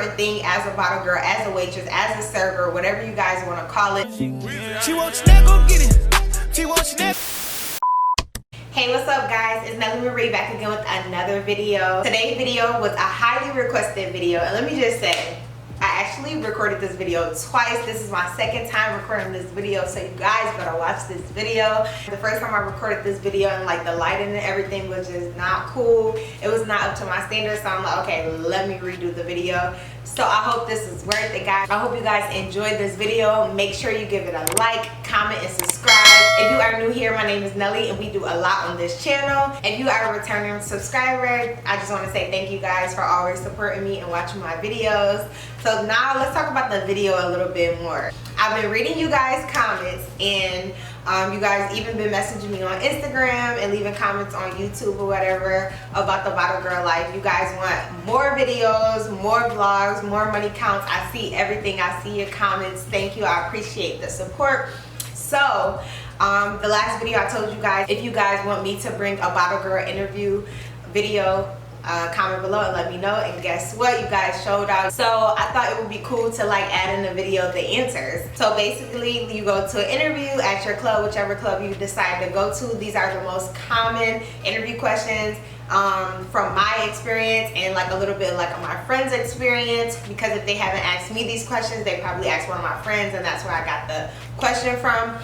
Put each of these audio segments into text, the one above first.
important thing as a bottle girl, as a waitress, as a server, whatever you guys want to call it. She wants that, go get it. She wants that. Hey, what's up guys? It's Nellie Marie back again with another video. Today's video was a highly requested video, and let me just say, I actually recorded this video twice. This is my second time recording this video, so you guys better watch this video. The first time I recorded this video and like the lighting and everything was just not cool. It was not up to my standards, so I'm like, okay, let me redo the video. So I hope this is worth it, guys. I hope you guys enjoyed this video. Make sure you give it a like, comment, and subscribe. If you are new here, my name is Nellie, and we do a lot on this channel. If you are a returning subscriber, I just want to say thank you guys for always supporting me and watching my videos. So now let's talk about the video a little bit more. I've been reading you guys' comments, and you guys even been messaging me on Instagram and leaving comments on YouTube or whatever about the bottle girl life. You guys want more videos, more vlogs, more money counts. I see everything. I see your comments. Thank you. I appreciate the support. So the last video I told you guys, if you guys want me to bring a bottle girl interview video, comment below and let me know. And guess what, you guys showed out. So I thought it would be cool to like add in the video the answers. So basically you go to an interview at your club, whichever club you decide to go to. These are the most common interview questions from my experience and like a little bit like my friend's experience, because if they haven't asked me these questions, they probably asked one of my friends, and that's where I got the question from.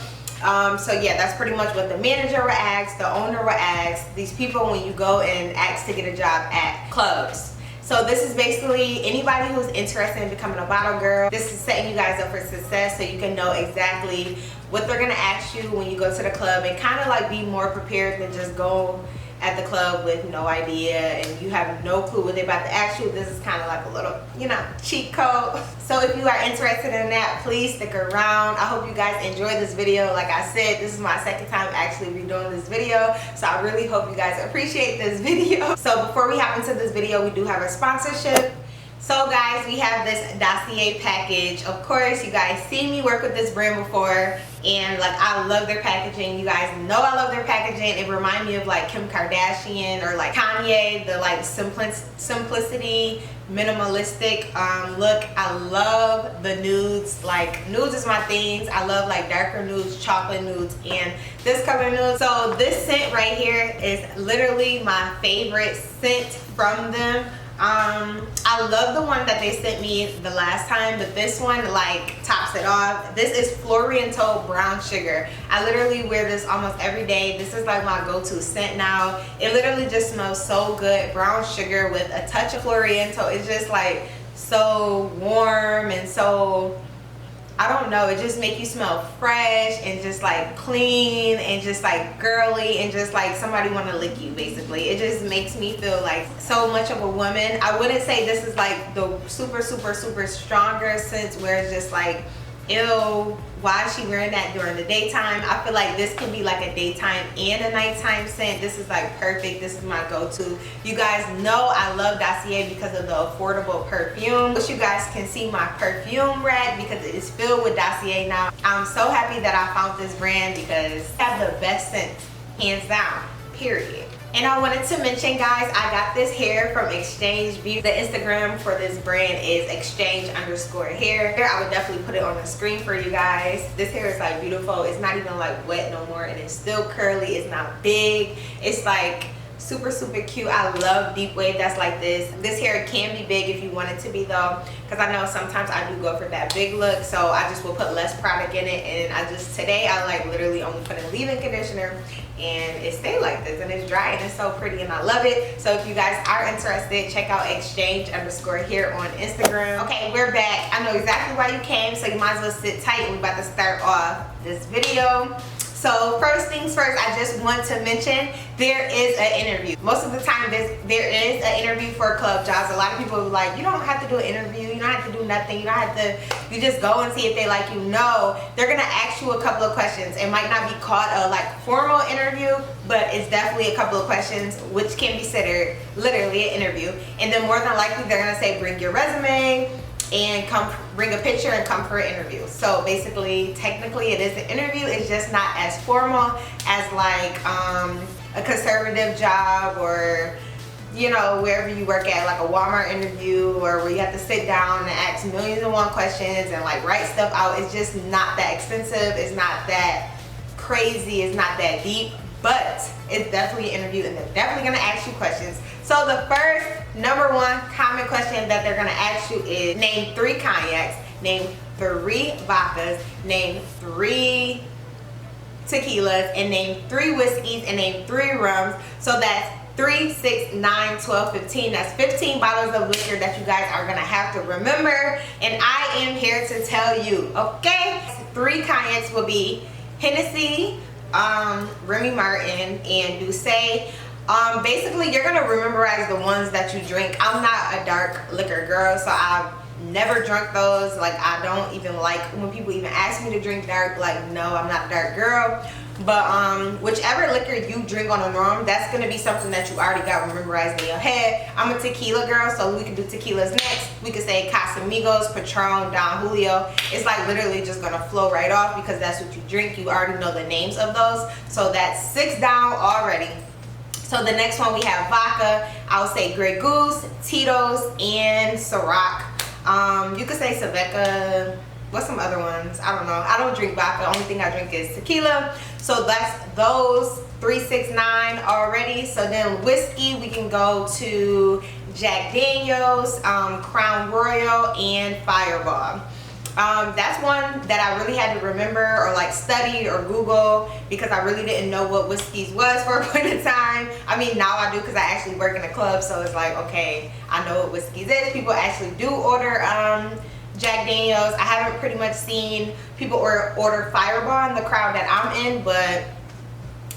So yeah, that's pretty much what the manager would ask, the owner would ask, these people when you go and ask to get a job at clubs. So this is basically anybody who's interested in becoming a bottle girl. This is setting you guys up for success so you can know exactly what they're gonna ask you when you go to the club, and kind of like be more prepared than just go at the club with no idea and you have no clue what they're about to ask you. This is kind of like a little, you know, cheat code. So if you are interested in that, please stick around. I hope you guys enjoyed this video. Like I said, this is my second time actually redoing this video, so I really hope you guys appreciate this video. So before we hop into this video, we do have a sponsorship. So guys, we have this dossier package. Of course, you guys see me work with this brand before, and like I love their packaging. You guys know I love their packaging. It reminds me of like Kim Kardashian or like Kanye, the like simplicity, minimalistic look. I love the nudes. Like nudes is my things. I love like darker nudes, chocolate nudes, and this color nude. So this scent right here is literally my favorite scent from them. I love the one that they sent me the last time, but this one like tops it off. This is Floriento Brown Sugar. I literally wear this almost every day. This is like my go-to scent now. It literally just smells so good. Brown sugar with a touch of Floriento. It's just like so warm and so, I don't know, it just makes you smell fresh and just like clean and just like girly and just like somebody want to lick you basically. It just makes me feel like so much of a woman. I wouldn't say this is like the super stronger scent where it's just like, ew, why is she wearing that during the daytime? I feel like this can be like a daytime and a nighttime scent. This is like perfect. This is my go-to. You guys know I love Dossier because of the affordable perfume. But you guys can see my perfume rack because it is filled with Dossier now. I'm so happy that I found this brand because they have the best scents, hands down, period. And I wanted to mention, guys, I got this hair from Exchange Beauty. The Instagram for this brand is exchange_hair. I would definitely put it on the screen for you guys. This hair is like beautiful. It's not even like wet no more, and it's still curly. It's not big. It's like super cute. I love deep wave that's like this. This hair can be big if you want it to be though, because I know sometimes I do go for that big look, so I just will put less product in it. And I just, today I like literally only put in leave-in conditioner, and it stayed like this, and it's dry and it's so pretty and I love it. So if you guys are interested, check out exchange_hair on Instagram. Okay, we're back. I know exactly why you came, so you might as well sit tight, and we're about to start off this video. So first things first, I just want to mention there is an interview. Most of the time there is an interview for club jobs. A lot of people are like, you don't have to do an interview, you don't have to do nothing, you don't have to, you just go and see if they like you. No, they're gonna ask you a couple of questions. It might not be called a like formal interview, but it's definitely a couple of questions which can be considered literally an interview. And then more than likely they're gonna say bring your resume and come bring a picture and come for an interview. So basically, technically it is an interview. It's just not as formal as like a conservative job or you know, wherever you work at, like a Walmart interview, or where you have to sit down and ask millions and one questions and like write stuff out. It's just not that expensive. It's not that crazy. It's not that deep, but it's definitely an interview, and they're definitely gonna ask you questions. So the first number one common question that they're gonna ask you is name 3 cognacs, name 3 vodkas, name 3 tequilas, and name 3 whiskeys, and name 3 rums. So that's 3, 6, 9, 12, 15. That's 15 bottles of liquor that you guys are gonna have to remember, and I am here to tell you, okay? 3 cognacs will be Hennessy, Remy Martin, and Douce. Basically, you're gonna memorize the ones that you drink. I'm not a dark liquor girl, so I've never drunk those. Like, I don't even like when people even ask me to drink dark. Like, no, I'm not a dark girl. But whichever liquor you drink on a norm, that's gonna be something that you already got memorized in your head. I'm a tequila girl, so we can do tequilas next. We could say Casamigos, Patron, Don Julio. It's like literally just gonna flow right off because that's what you drink. You already know the names of those. So that's 6 down already. So the next one we have vodka. I would say Grey Goose, Tito's, and Ciroc. You could say Saveca. What's some other ones? I don't know. I don't drink vodka. The only thing I drink is tequila. So that's those 3, 6, 9 already. So then whiskey, we can go to Jack Daniels, Crown Royal, and Fireball. That's one that I really had to remember or like study or Google, because I really didn't know what whiskeys was for a point in time. I mean, now I do because I actually work in a club, so it's like, okay, I know what whiskeys is. People actually do order Jack Daniels. I haven't pretty much seen people order Fireball in the crowd that I'm in, but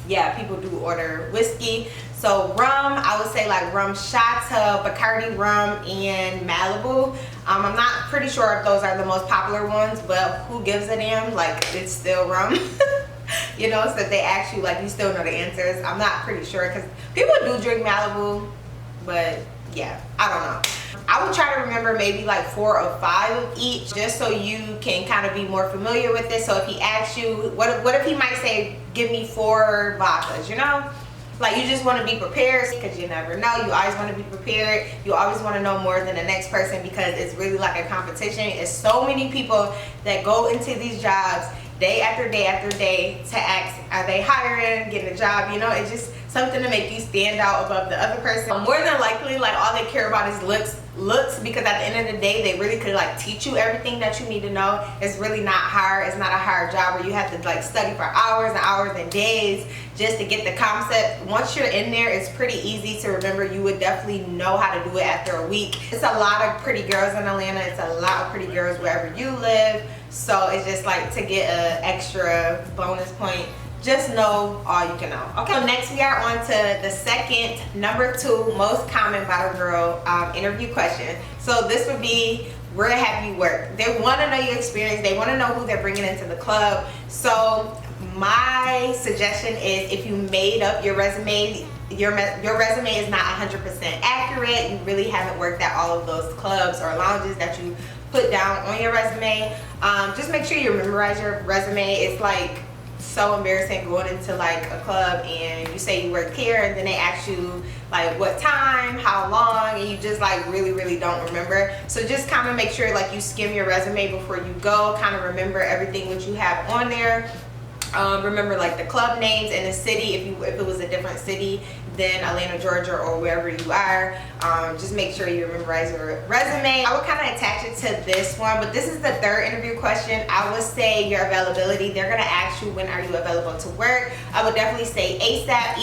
yeah, people do order whiskey. So rum, I would say like rum shots, Bacardi rum, and Malibu. I'm not pretty sure if those are the most popular ones, but who gives a damn? Like, it's still rum. You know, so if they ask you, like, you still know the answers. I'm not pretty sure because people do drink Malibu, but yeah, I don't know. I would try to remember maybe like 4 or 5 of each, just so you can kind of be more familiar with it. So if he asks you, what if he might say, give me 4 vodkas, you know? Like, you just want to be prepared because you never know. You always want to be prepared. You always want to know more than the next person because it's really like a competition. It's so many people that go into these jobs day after day after day to ask, are they hiring, getting a job? You know, it's just something to make you stand out above the other person. More than likely, like, all they care about is looks, because at the end of the day, they really could like teach you everything that you need to know. It's really not hard. It's not a hard job where you have to like study for hours and hours and days just to get the concept. Once you're in there, it's pretty easy to remember. You would definitely know how to do it after a week. It's a lot of pretty girls in Atlanta. It's a lot of pretty girls wherever you live. So it's just like, to get an extra bonus point, just know all you can know. Okay, so next we are on to the second, number 2 most common bottle girl interview question. So this would be, where have you worked? They want to know your experience. They want to know who they're bringing into the club. So my suggestion is, if you made up your resume, your resume is not 100% accurate. You really haven't worked at all of those clubs or lounges that you put down on your resume. Just make sure you memorize your resume. It's like so embarrassing going into like a club and you say you worked here, and then they ask you like what time, how long, and you just like really don't remember. So just kind of make sure like you skim your resume before you go, kind of remember everything that you have on there. Remember like the club names and the city, if it was a different city than Atlanta, Georgia, or wherever you are. Just make sure you memorize your resume. I would kind of attach it to this one, but this is the third interview question. I would say your availability. They're gonna ask you, when are you available to work? I would definitely say ASAP.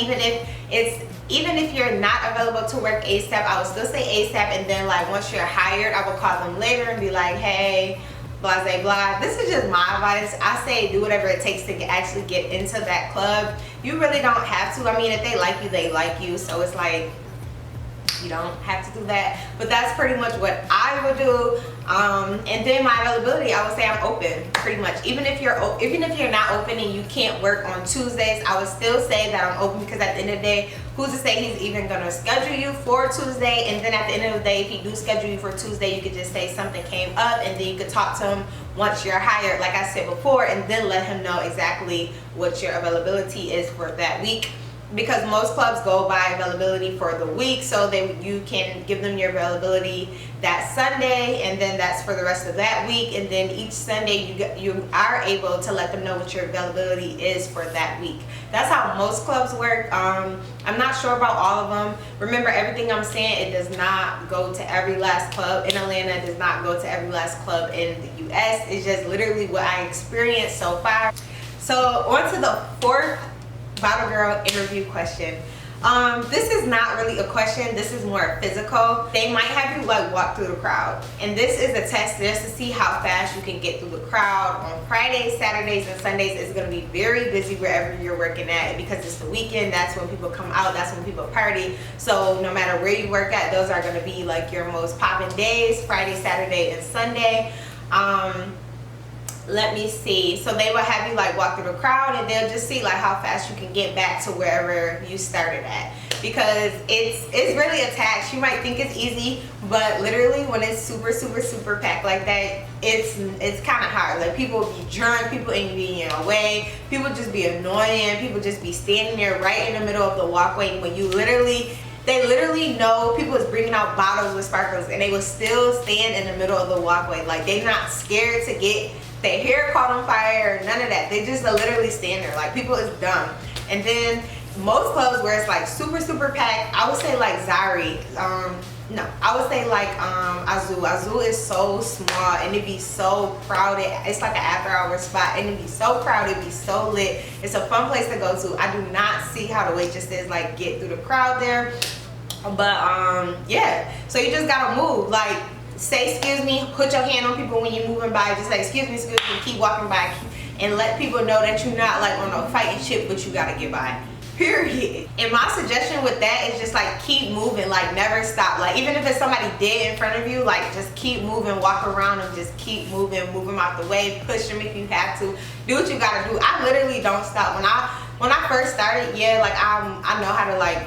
Even if you're not available to work ASAP, I would still say ASAP. And then like once you're hired, I would call them later and be like, hey, blah blah blah. This is just my advice. I say do whatever it takes to actually get into that club. You really don't have to. I mean, if they like you, they like you. So it's like, you don't have to do that. But that's pretty much what I would do. And then my availability, I would say I'm open pretty much. Even if you're not open and you can't work on Tuesdays, I would still say that I'm open, because at the end of the day, who's to say he's even gonna schedule you for Tuesday? And then at the end of the day, if he do schedule you for Tuesday, you could just say something came up, and then you could talk to him once you're hired, like I said before, and then let him know exactly what your availability is for that week. because most clubs go by availability for the week, so you can give them your availability that Sunday, and then that's for the rest of that week, and then each Sunday you are able to let them know what your availability is for that week. That's how most clubs work. I'm not sure about all of them. Remember, everything I'm saying, it does not go to every last club in Atlanta. It does not go to every last club in the US. It's just literally what I experienced so far. So on to the fourth Bottle Girl interview question. This is not really a question, this is more physical. They might have you like walk through the crowd, and this is a test just to see how fast you can get through the crowd. On Fridays, Saturdays, and Sundays, it's going to be very busy wherever you're working at, because it's the weekend. That's when people come out, that's when people party. So no matter where you work at, those are going to be like your most popping days, Friday, Saturday, and Sunday. Let me see. So they will have you like walk through the crowd, and they'll just see like how fast you can get back to wherever you started at, because it's really a task. You might think it's easy, but literally when it's super packed like that, it's kind of hard. Like, people be drunk, people ain't be in your way, people just be annoying, people just be standing there right in the middle of the walkway when you they literally know people is bringing out bottles with sparklers, and they will still stand in the middle of the walkway. Like, they're not scared to get their hair caught on fire or none of that. They just literally stand there. Like, people is dumb. And then most clubs where it's like super packed, I would say like Zari. No, I would say like Azu. Azu is so small, and it be so crowded. It's like an after hour spot, and it be so crowded, it be so lit. It's a fun place to go to. I do not see how the waitresses like get through the crowd there. But yeah, so you just gotta move. Like, say excuse me, put your hand on people when you're moving by. Just say excuse me, keep walking by, and let people know that you're not like on a fighting ship, but you gotta get by. Period. And my suggestion with that is just like keep moving, like never stop. Like, even if it's somebody dead in front of you, like just keep moving, walk around them, just keep moving, move them out the way, push them if you have to. Do what you gotta do. I literally don't stop. When I first started, yeah, like I know how to like,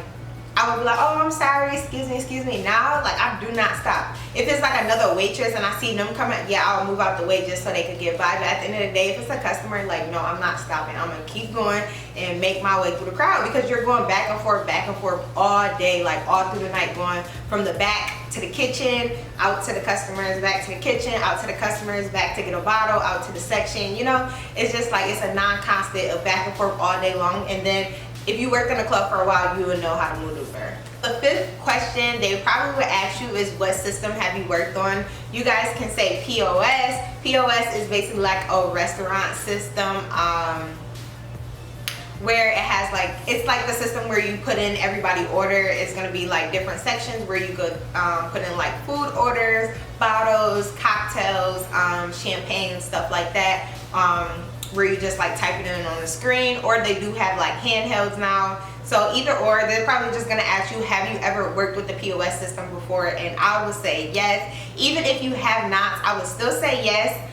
I would be like, oh, I'm sorry, excuse me. Now, like, I do not stop. If it's like another waitress and I see them coming, yeah, I'll move out the way just so they could get by. But at the end of the day, if it's a customer, like, no, I'm not stopping. I'm gonna keep going and make my way through the crowd, because you're going back and forth all day, like all through the night, going from the back to the kitchen, out to the customers, back to the kitchen, out to the customers, back to get a bottle, out to the section. You know, it's just like, it's a non-constant of back and forth all day long. And then if you work in a club for a while, you will know how to maneuver. The fifth question they probably would ask you is, what system have you worked on? You guys can say POS. POS is basically like a restaurant system, where it has like, it's like the system where you put in everybody order. It's gonna be like different sections where you could put in like food orders, bottles, cocktails, champagne, stuff like that. Where you just like type it in on the screen, or they do have like handhelds now. So either or, they're probably just gonna ask you, have you ever worked with the POS system before? And I would say yes. Even if you have not, I would still say yes.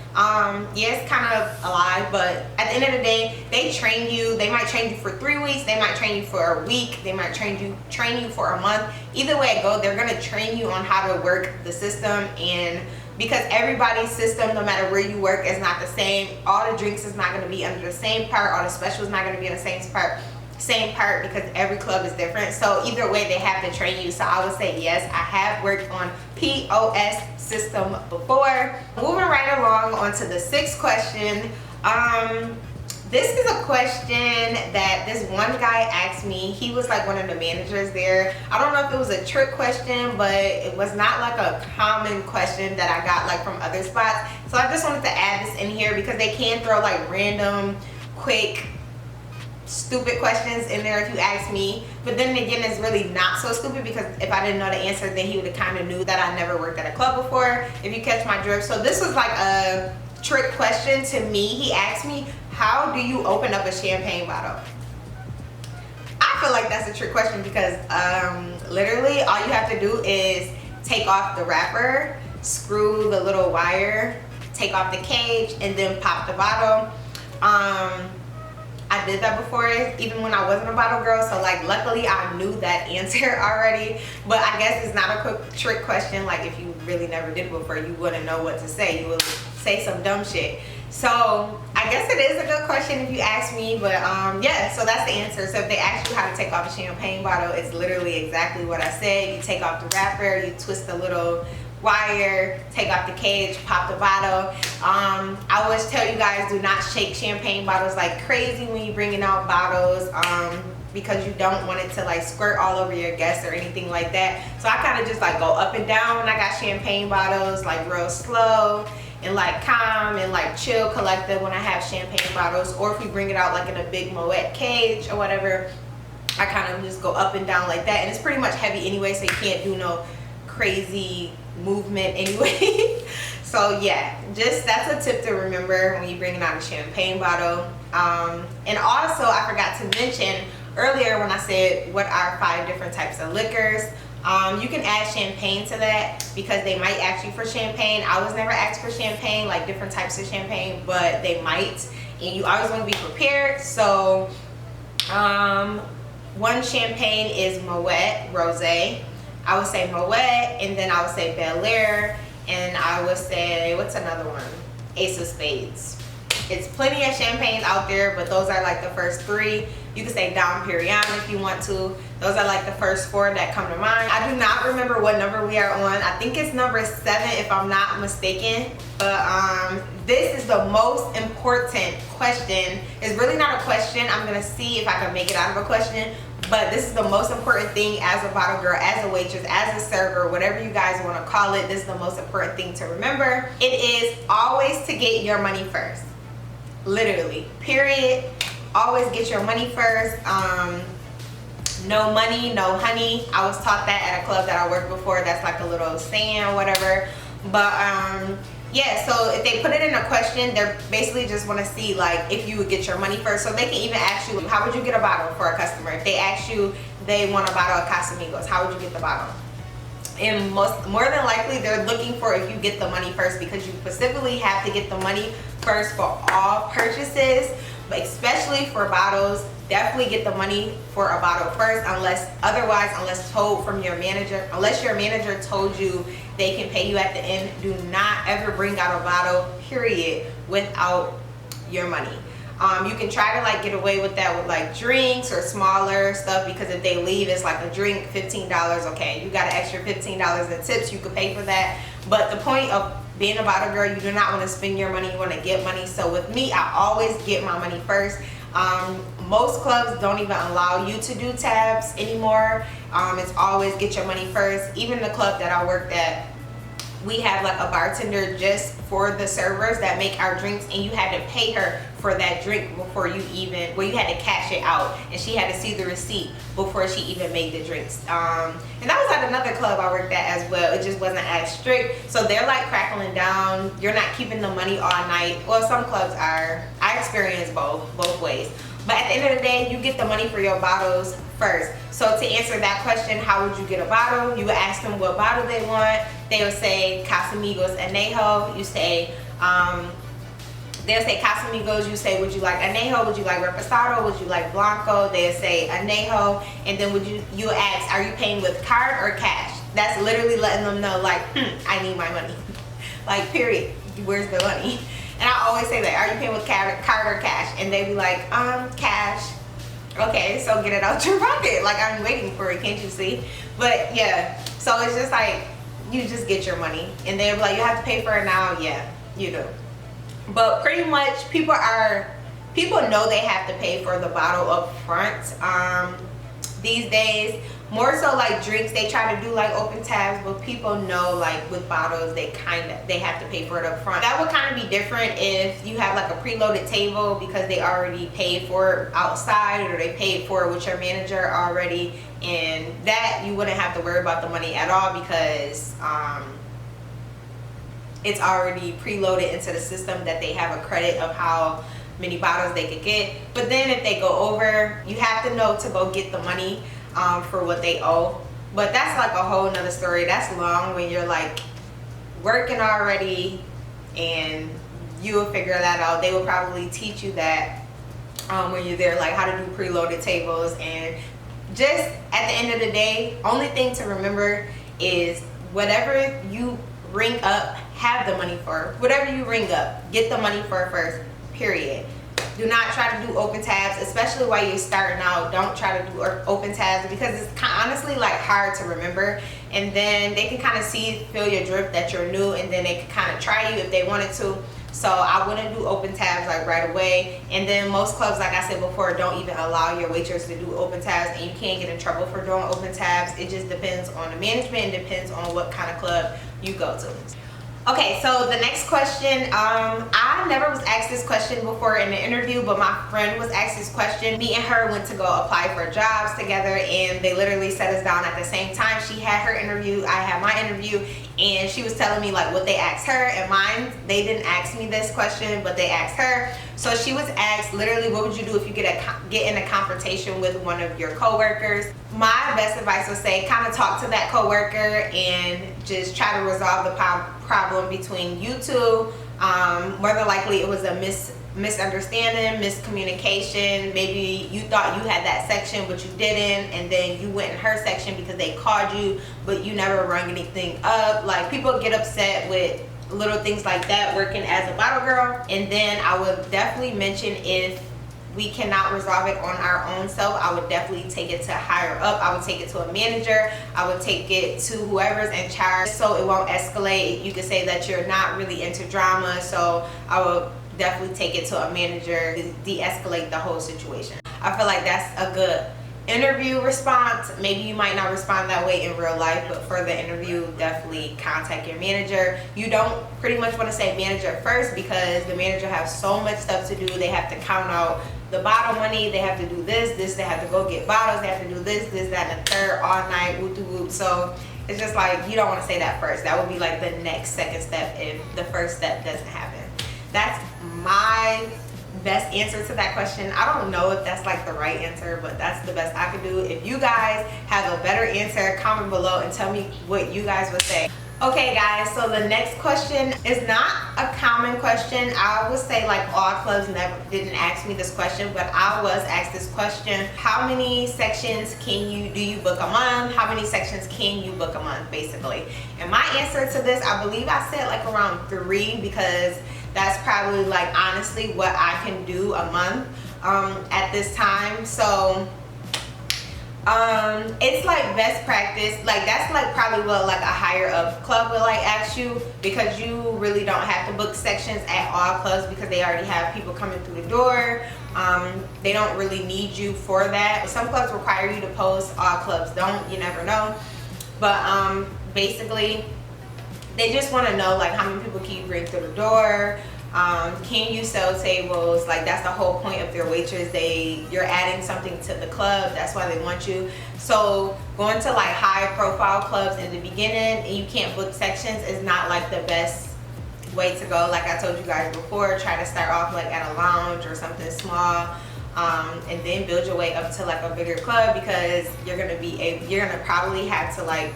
Yes, kind of a lie, but at the end of the day, they train you. They might train you for 3 weeks, they might train you for a week, they might train you for a month. Either way it goes, they're gonna train you on how to work the system. And because everybody's system, no matter where you work, is not the same. All the drinks is not going to be under the same part. All the specials not going to be in the same part, because every club is different. So either way, they have to train you. So I would say yes, I have worked on POS system before. Moving right along onto the sixth question. This is a question that this one guy asked me. He was like one of the managers there. I don't know if it was a trick question, but it was not like a common question that I got like from other spots. So I just wanted to add this in here, because they can throw like random, quick, stupid questions in there if you ask me. But then again, it's really not so stupid, because if I didn't know the answer, then he would have kind of knew that I never worked at a club before, if you catch my drift. So this was like a trick question to me. He asked me, how do you open up a champagne bottle? I feel like that's a trick question, because literally all you have to do is take off the wrapper, screw the little wire, take off the cage, and then pop the bottle. I did that before, even when I wasn't a bottle girl, so like luckily I knew that answer already. But I guess it's not a quick trick question. Like, if you really never did it before, you wouldn't know what to say. You would say say some dumb shit. So I guess it is a good question if you ask me, but yeah, so that's the answer. So if they ask you how to take off a champagne bottle, it's literally exactly what I said. You take off the wrapper, you twist the little wire, take off the cage, pop the bottle. I always tell you guys, do not shake champagne bottles like crazy when you're bringing out bottles, because you don't want it to like squirt all over your guests or anything like that. So I kind of just like go up and down when I got champagne bottles, like real slow and like calm and like chill, collective when I have champagne bottles. Or if we bring it out like in a big Moet cage or whatever, I kind of just go up and down like that. And it's pretty much heavy anyway, so you can't do no crazy movement anyway. So yeah, just that's a tip to remember when you're bringing out a champagne bottle. And also I forgot to mention earlier when I said what are 5 different types of liquors. You can add champagne to that because they might ask you for champagne. I was never asked for champagne, like different types of champagne, but they might, and you always want to be prepared. So one champagne is Moet Rosé. I would say Moet, and then I would say Bel Air, and I would say, what's another one? Ace of Spades. It's plenty of champagnes out there, but those are like the first 3. You can say Dom Perignon if you want to. Those are like the first 4 that come to mind. I do not remember what number we are on. I think it's number 7 if I'm not mistaken. But this is the most important question. It's really not a question. I'm gonna see if I can make it out of a question. But this is the most important thing as a bottle girl, as a waitress, as a server, whatever you guys want to call it. This is the most important thing to remember. It is always to get your money first. Literally, period. Always get your money first. No money, no honey. I was taught that at a club that I worked before. That's like a little saying or whatever. But yeah, so if they put it in a question, they're basically just want to see like if you would get your money first. So they can even ask you, how would you get a bottle for a customer? If they ask you they want a bottle of Casamigos, how would you get the bottle? And more than likely they're looking for if you get the money first, because you specifically have to get the money first for all purchases, but especially for bottles. Definitely get the money for a bottle first, unless told from your manager. Unless your manager told you they can pay you at the end, do not ever bring out a bottle, period, without your money. You can try to like get away with that with like drinks or smaller stuff, because if they leave it's like a drink, $15, okay, you got an extra $15 in tips, you could pay for that. But the point of being a bottle girl, you do not want to spend your money, you want to get money. So with me, I always get my money first. Most clubs don't even allow you to do tabs anymore. It's always get your money first. Even the club that I worked at, we have like a bartender just for the servers that make our drinks, and you had to pay her for that drink before you even, well, you had to cash it out, and she had to see the receipt before she even made the drinks. And that was at another club I worked at as well. It just wasn't as strict. So they're like crackling down. You're not keeping the money all night. Well, some clubs are. I experienced both ways. But at the end of the day, you get the money for your bottles first. So to answer that question, how would you get a bottle? You would ask them what bottle they want. They would say Casamigos Añejo. You say, they'll say Casamigos. You say, would you like Añejo? Would you like Reposado? Would you like Blanco? They'll say Añejo. And then you ask, are you paying with card or cash? That's literally letting them know, like, I need my money. Like, period. Where's the money? And I always say that, are you paying with card or cash? And they be like, cash. Okay, so get it out your pocket. Like, I'm waiting for it, can't you see? But yeah, so it's just like, you just get your money. And they'll be like, you have to pay for it now? Yeah, you do. But pretty much, people know they have to pay for the bottle up front. These days, more so like drinks, they try to do like open tabs, but people know like with bottles they have to pay for it up front. That would kind of be different if you have like a preloaded table because they already paid for it outside, or they paid for it with your manager already, and that you wouldn't have to worry about the money at all, because it's already preloaded into the system that they have a credit of how many bottles they could get. But then if they go over, you have to know to go get the money for what they owe. But that's like a whole nother story. That's long when you're like working already, and you will figure that out. They will probably teach you that when you're there, like how to do preloaded tables. And just at the end of the day, only thing to remember is whatever you ring up have the money for. Whatever you ring up, get the money for it first, period. Do not try to do open tabs, especially while you're starting out. Don't try to do open tabs because it's honestly like hard to remember, and then they can kind of feel your drift that you're new, and then they can kind of try you if they wanted to. So I wouldn't do open tabs like right away. And then most clubs, like I said before, don't even allow your waitress to do open tabs, and you can't get in trouble for doing open tabs. It just depends on the management and depends on what kind of club you go to. Okay, so the next question, I never was asked this question before in the interview, but my friend was asked this question. Me and her went to go apply for jobs together, and they literally set us down at the same time. She had her interview, I had my interview, and she was telling me like what they asked her, and mine, they didn't ask me this question, but they asked her. So she was asked literally, what would you do if you get in a confrontation with one of your coworkers? My best advice would say kind of talk to that coworker and just try to resolve the problem between you two. More than likely it was a misunderstanding, miscommunication. Maybe you thought you had that section but you didn't, and then you went in her section because they called you but you never rung anything up. Like, people get upset with little things like that working as a bottle girl. And then I would definitely mention, if we cannot resolve it on our own self, I would definitely take it to higher up. I would take it to a manager. I would take it to whoever's in charge so it won't escalate. You could say that you're not really into drama, so I would definitely take it to a manager to de-escalate the whole situation. I feel like that's a good interview response. Maybe you might not respond that way in real life, but for the interview, definitely contact your manager. You don't pretty much want to say manager first, because the manager has so much stuff to do. They have to count out the bottle money, they have to do this, they have to go get bottles, they have to do this, that, and the third, all night, whoop de whoop. So it's just like, you don't want to say that first. That would be like the next second step if the first step doesn't happen. That's my best answer to that question. I don't know if that's like the right answer, but that's the best I could do. If you guys have a better answer, comment below and tell me what you guys would say. Okay guys, so the next question is not a common question. I would say like all clubs didn't ask me this question, but I was asked this question. How many sections do you book a month? How many sections can you book a month, basically? And my answer to this, I believe I said like around 3, because that's probably like honestly what I can do a month at this time. So it's like best practice. Like, that's like probably what like a higher up club will like ask you, because you really don't have to book sections at all clubs because they already have people coming through the door. They don't really need you for that. Some clubs require you to post, all clubs don't, you never know. But basically they just want to know like how many people can you bring through the door. Can you sell tables? Like, that's the whole point of your waitress. You're adding something to the club. That's why they want you. So going to like high profile clubs in the beginning and you can't book sections is not like the best way to go. Like I told you guys before, try to start off like at a lounge or something small, and then build your way up to like a bigger club, because you're gonna probably have to like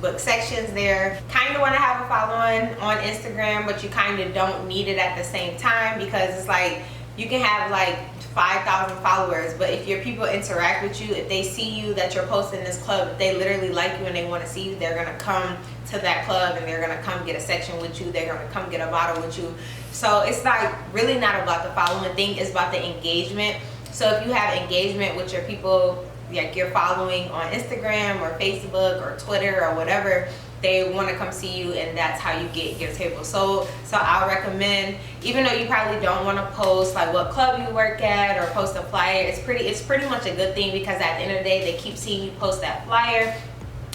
book sections there. Kind of want to have a following on Instagram, but you kind of don't need it at the same time, because it's like you can have like 5,000 followers, but if your people interact with you, if they see you that you're posting this club, if they literally like you and they want to see you, they're gonna come to that club and they're gonna come get a section with you. They're gonna come get a bottle with you. So it's like really not about the following thing, it's about the engagement. So if you have engagement with your people, like you're following on Instagram or Facebook or Twitter or whatever, they want to come see you, and that's how you get your table. So I recommend, even though you probably don't want to post like what club you work at or post a flyer, it's pretty much a good thing, because at the end of the day they keep seeing you post that flyer.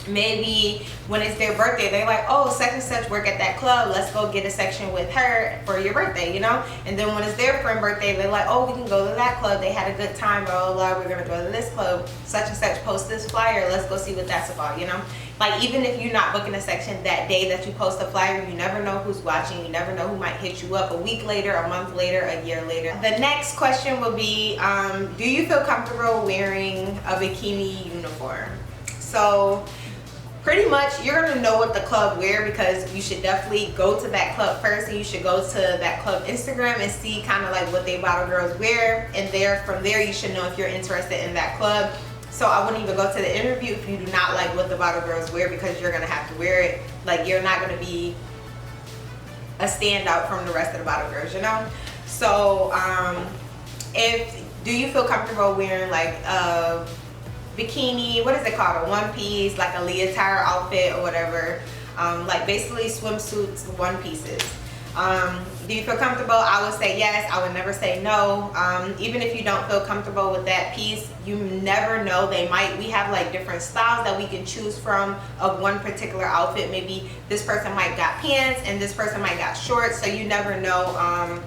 Maybe when it's their birthday, they're like, oh, such and such work at that club, let's go get a section with her for your birthday, you know. And then when it's their friend's birthday, they're like, oh, we can go to that club, they had a good time, blah blah blah, we're gonna go to this club, such and such post this flyer, let's go see what that's about, you know. Like, even if you're not booking a section that day that you post a flyer, you never know who's watching, you never know who might hit you up a week later, a month later, a year later. The next question will be, do you feel comfortable wearing a bikini uniform? So pretty much you're gonna know what the club wear, because you should definitely go to that club first, and you should go to that club Instagram and see kind of like what they bottle girls wear, and from there you should know if you're interested in that club. So I wouldn't even go to the interview if you do not like what the bottle girls wear, because you're gonna have to wear it. Like, you're not gonna be a standout from the rest of the bottle girls, you know. So do you feel comfortable wearing like a bikini, what is it called, a one piece, like a leotard outfit or whatever, like basically swimsuits, one pieces? Do you feel comfortable? I would say yes. I would never say no. Even if you don't feel comfortable with that piece, you never know. We have like different styles that we can choose from of one particular outfit. Maybe this person might got pants and this person might got shorts, so you never know.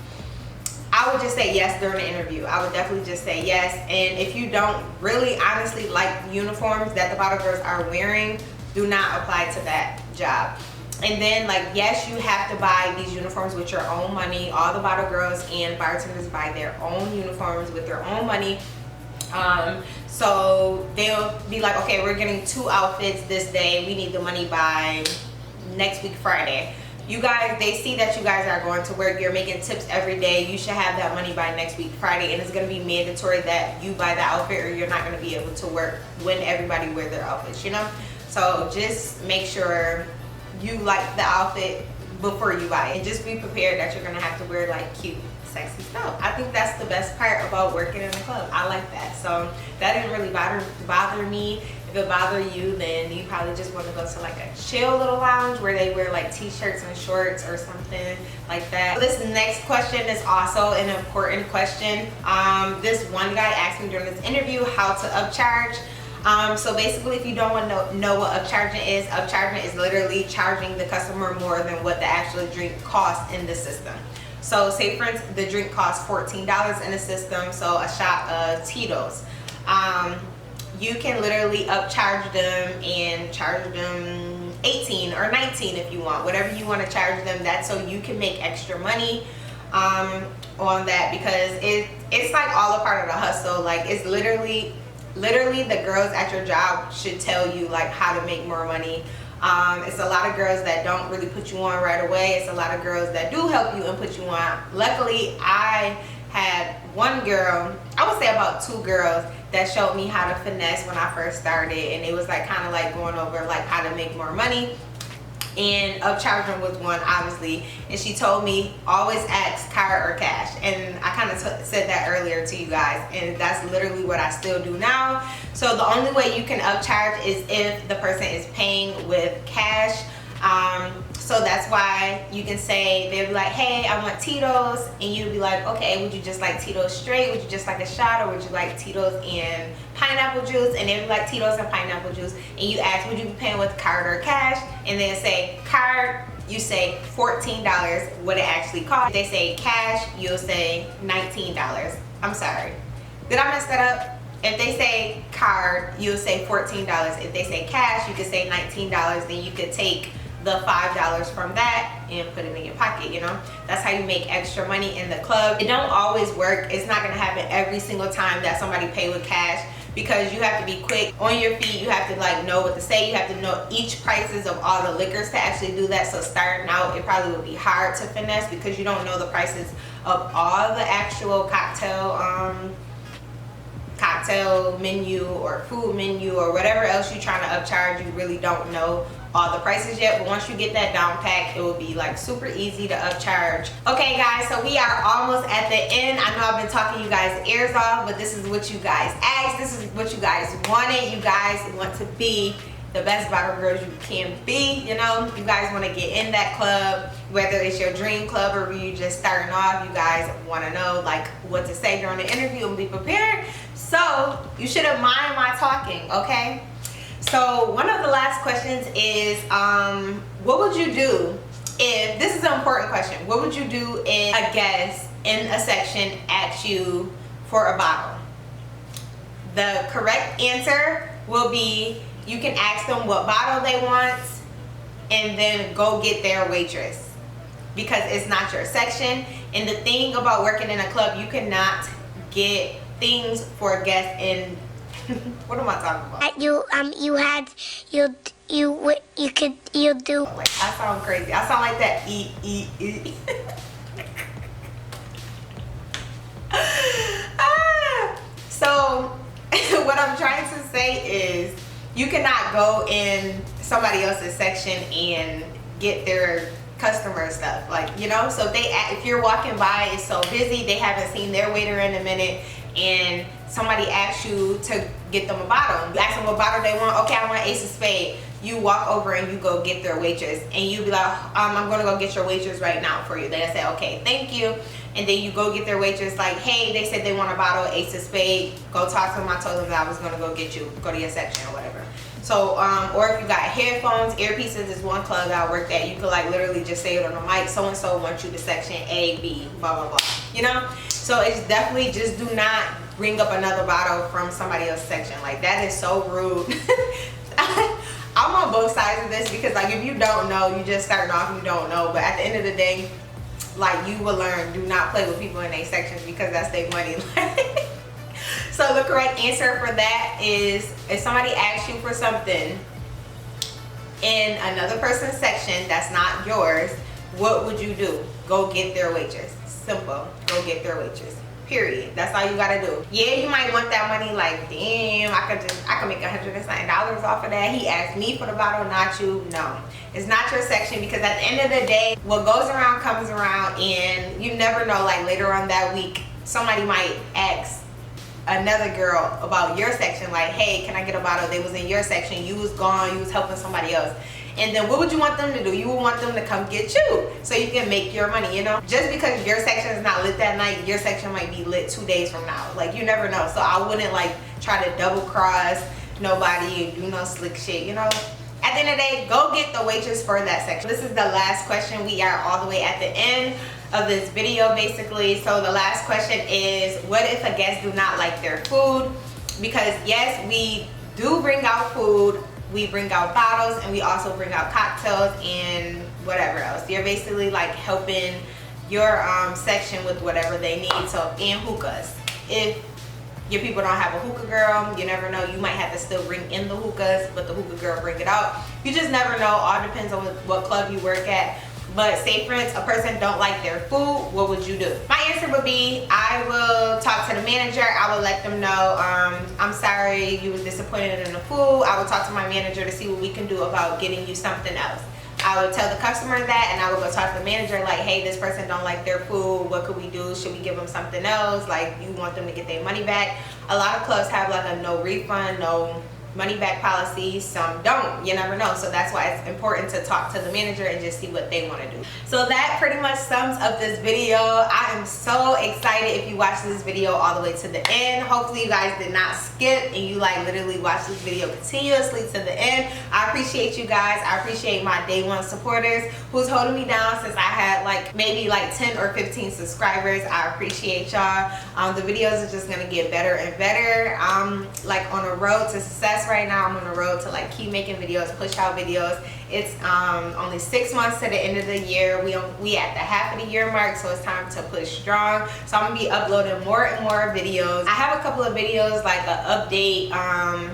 I would just say yes during the interview. I would definitely just say yes. And if you don't really honestly like uniforms that the bottle girls are wearing, do not apply to that job. And then, like, yes, you have to buy these uniforms with your own money. All the bottle girls and bartenders buy their own uniforms with their own money. So they'll be like, okay, we're getting 2 outfits this day. We need the money by next week Friday. You guys, they see that you guys are going to work, you're making tips every day, you should have that money by next week Friday, and it's going to be mandatory that you buy the outfit or you're not going to be able to work when everybody wear their outfits, you know. So just make sure you like the outfit before you buy it, and just be prepared that you're going to have to wear like cute, sexy stuff. I think that's the best part about working in a club. I like that. So that didn't really bother me. If it bothered you, then you probably just want to go to like a chill little lounge where they wear like t-shirts and shorts or something like that. So this next question is also an important question. This one guy asked me during this interview how to upcharge. So basically, if you don't want to know what upcharging is literally charging the customer more than what the actual drink costs in the system. So say for instance, the drink costs $14 in the system, so a shot of Tito's. You can literally upcharge them and charge them 18 or 19 if you want, whatever you want to charge them. That's so you can make extra money on that, because it's like all a part of the hustle. Like, it's literally the girls at your job should tell you like how to make more money. It's a lot of girls that don't really put you on right away. It's a lot of girls that do help you and put you on. Luckily, I had one girl, I would say about 2 girls, that showed me how to finesse when I first started, and it was like kind of like going over like how to make more money, and upcharging was one, obviously. And she told me always ask card or cash, and I kind of said that earlier to you guys, and that's literally what I still do now. So the only way you can upcharge is if the person is paying with cash. So that's why you can say, they'll be like, hey, I want Tito's, and you'll be like, okay, would you just like Tito's straight, would you just like a shot, or would you like Tito's and pineapple juice? And they'll be like Tito's and pineapple juice, and you ask, would you be paying with card or cash? And then say card, you say $14 what it actually costs. If they say cash, you'll say $19. I'm sorry, did I mess that up? If they say card, you'll say $14. If they say cash, you could say $19. Then you could take the $5 from that and put it in your pocket, you know. That's how you make extra money in the club. It don't always work. It's not gonna happen every single time that somebody pay with cash, because you have to be quick on your feet. You have to like know what to say. You have to know each prices of all the liquors to actually do that. So starting out, it probably would be hard to finesse because you don't know the prices of all the actual cocktail menu or food menu or whatever else you're trying to upcharge. You really don't know all the prices yet, but once you get that down pat, it will be like super easy to upcharge. Okay guys, so we are almost at the end. I know I've been talking you guys ears off, but this is what you guys asked, this is what you guys wanted. You guys want to be the best bottle girls you can be, you know. You guys want to get in that club, whether it's your dream club or you just starting off. You guys want to know like what to say during the interview and be prepared. So you shouldn't mind my talking, okay? So one of the last questions is, what would you do if, this is an important question, what would you do if a guest in a section asked you for a bottle? The correct answer will be, you can ask them what bottle they want and then go get their waitress, because it's not your section. And the thing about working in a club, you cannot get things for guests in what am I talking about? You do. Like, I sound crazy. I sound like that. So what I'm trying to say is, you cannot go in somebody else's section and get their customer stuff, like, you know. So if you're walking by, it's so busy, they haven't seen their waiter in a minute, and somebody asks you to get them a bottle. You ask them what bottle they want. Okay, I want Ace of Spade. You walk over and you go get their waitress, and you be like, I'm gonna go get your waitress right now for you. They say, okay, thank you. And then you go get their waitress, like, hey, they said they want a bottle of Ace of Spade. Go talk to them. I told them that I was gonna go get you, go to your section or whatever. So, or if you got headphones, earpieces, is one club that I worked at. You could like literally just say it on the mic. So and so wants you to section A, B, blah blah blah. You know. So it's definitely, just do not bring up another bottle from somebody else's section. Like, that is so rude. I'm on both sides of this, because like, if you don't know, you just starting off, you don't know. But at the end of the day, like, you will learn, do not play with people in their sections, because that's their money. So the correct answer for that is, if somebody asks you for something in another person's section that's not yours, what would you do? Go get their waitress. Simple. Go get their waitress. Period. That's all you gotta do. Yeah, you might want that money, like, damn, I could make $109 off of that. He asked me for the bottle, not you. No, it's not your section, because at the end of the day, what goes around comes around, and you never know, like, later on that week, somebody might ask another girl about your section, like, hey, can I get a bottle? They was in your section, you was gone, you was helping somebody else. And then what would you want them to do? You would want them to come get you, so you can make your money, you know? Just because your section is not lit that night, your section might be lit 2 days from now. Like, you never know. So I wouldn't like try to double cross nobody and do no slick shit, you know? At the end of the day, go get the waitress for that section. This is the last question. We are all the way at the end of this video, basically. So the last question is, what if a guest do not like their food? Because yes, we do bring out food, we bring out bottles, and we also bring out cocktails and whatever else. You're basically like helping your section with whatever they need. So, and hookahs. If your people don't have a hookah girl, you never know, you might have to still bring in the hookahs, but the hookah girl bring it out. You just never know. All depends on what club you work at. But say for instance, a person don't like their food, what would you do? My answer would be, I will talk to the manager. I will let them know, I'm sorry you was disappointed in the food. I will talk to my manager to see what we can do about getting you something else. I would tell the customer that, and I would go talk to the manager, like, hey, this person don't like their food, what could we do? Should we give them something else? Like, you want them to get their money back. A lot of clubs have like a no refund, no money back policy. Some don't. You never know. So that's why it's important to talk to the manager and just see what they want to do. So that pretty much sums up this video. I am so excited if you watched this video all the way to the end. Hopefully you guys did not skip and you like literally watched this video continuously to the end. I appreciate you guys. I appreciate my day one supporters who's holding me down since I had like maybe like 10 or 15 subscribers. I appreciate y'all. The videos are just gonna get better and better. I'm like on a road to success right now. I'm on a road to like keep making videos, push out videos. It's only 6 months to the end of the year. We at the half of the year mark, so it's time to push strong. So I'm gonna be uploading more and more videos. I have a couple of videos like an update on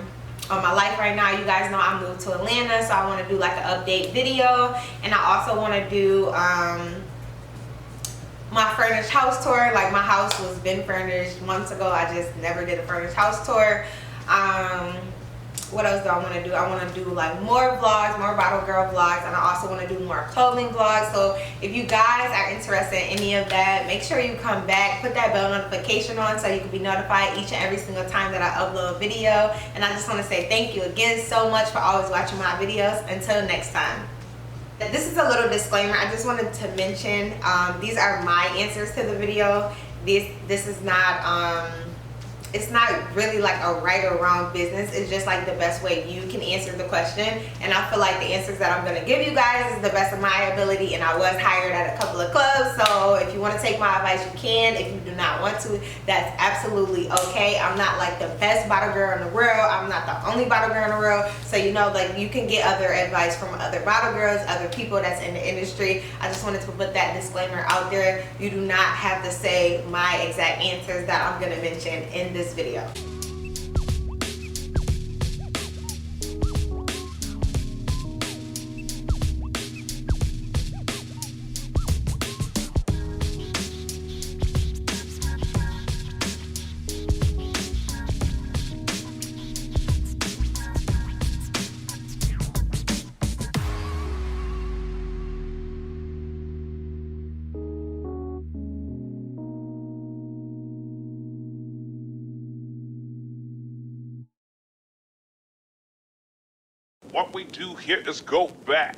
my life right now. You guys know I moved to Atlanta, so I want to do like an update video, and I also want to do my furnished house tour. Like, my house was been furnished months ago. I just never did a furnished house tour. What else do I want to do? I want to do like more vlogs, more bottle girl vlogs, and I also want to do more clothing vlogs. So if you guys are interested in any of that, make sure you come back, put that bell notification on so you can be notified each and every single time that I upload a video. And I just want to say thank you again so much for always watching my videos. Until next time. This is a little disclaimer. I just wanted to mention these are my answers to the video. This is not it's not really like a right or wrong business. It's just like the best way you can answer the question, and I feel like the answers that I'm going to give you guys is the best of my ability. And I was hired at a couple of clubs, so if you want to take my advice, you can. If you do not want to, that's absolutely okay. I'm not like the best bottle girl in the world. I'm not the only bottle girl in the world, so you know, like, you can get other advice from other bottle girls, other people that's in the industry. I just wanted to put that disclaimer out there. You do not have to say my exact answers that I'm going to mention in this video. What we do here is go back.